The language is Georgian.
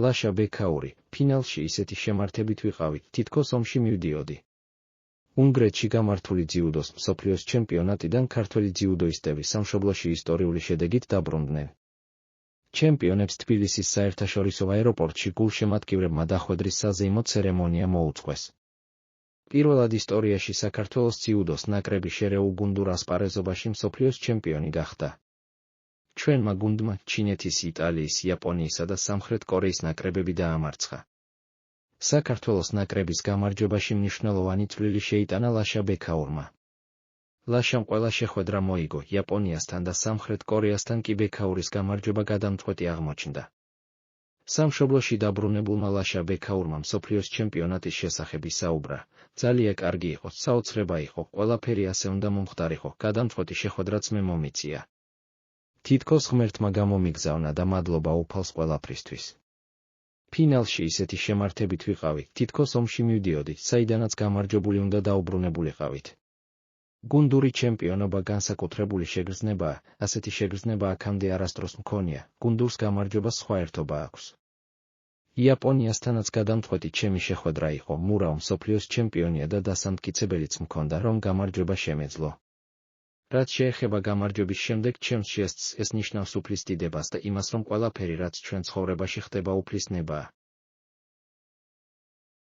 ლაშა ბექაური, ფინალში ისეთი შემართებით ვიყავით, თითქოს ომში მივდიოდი. უნგრეთში გამართული ძიუდოს მსოფლიოს ჩემპიონატიდან ქართველი ძიუდოისტები სამშობლოში ისტორიული შედეგით დაბრუნდნენ. ჩემპიონებს თბილისის საერთაშორისო აეროპორტში გულშემატკივრებმა დახვედრის საზეიმო ცერემონია მოუწყვეს. პირველად ისტორიაში საქართველოს ძიუდოს ნაკრები შერეულ გუნდურ ასპარეზობაში მსოფლიოს ჩემპიონი გახდა. ჩვენმა გუნდმა ჩინეთის, იტალიის, იაპონიისა და სამხრეთ კორეის ნაკრებები დაამარცხა. საქართველოს ნაკრების გამარჯვებაში მნიშვნელოვანი წვლილი შეიტანა ლაშა ბექაურმა. ლაშამ ყველა შეხვედრა მოიგო, იაპონიასთან და სამხრეთ კორეასთან კი ბექაურის გამარჯვება გადამწყვეტი აღმოჩნდა. სამშობლოში დაბრუნებულმა ლაშა ბექაურმა მსოფლიოს ჩემპიონატის შესახებ ისაუბრა. ძალიან კარგი იყო, საოცრება იყო, ყველაფერი ასე უნდა მომხდარიყო, გადამწყვეტი შეხვედრაც მე მომიწია. თითქოს ღმერთმა გამომიგზავნა და მადლობა უფალს ყველაფრისთვის. ფინალში ისეთი შემართებით ვიყავით, თითქოს ომში მივდიოდი, საიდანაც გამარჯვებული უნდა დაუბრუნებულიყავით. გუნდური ჩემპიონობა განსაკუთრებული შეგრძნებაა, ასეთი შეგრძნება აქამდე არასდროს მქონია, გუნდურს გამარჯვებას სხვა ერთობა აქვს. იაპონიასთანაც გადამწყვეტი ჩემი შეხვედრა იყო, მურაო მსოფლიოს ჩემპიონია და დასამტკიცებელიც მქონდა, რომ გამარჯვება შემეძლო. რაც შეეხება გამარჯვების შემდეგ ჩემს შედეგს, ეს ნიშნავს უფლის დიდებას და იმას, რომ ყველაფერი, რაც ჩვენ ცხოვრებაში ხდება, უფლის ნებაა.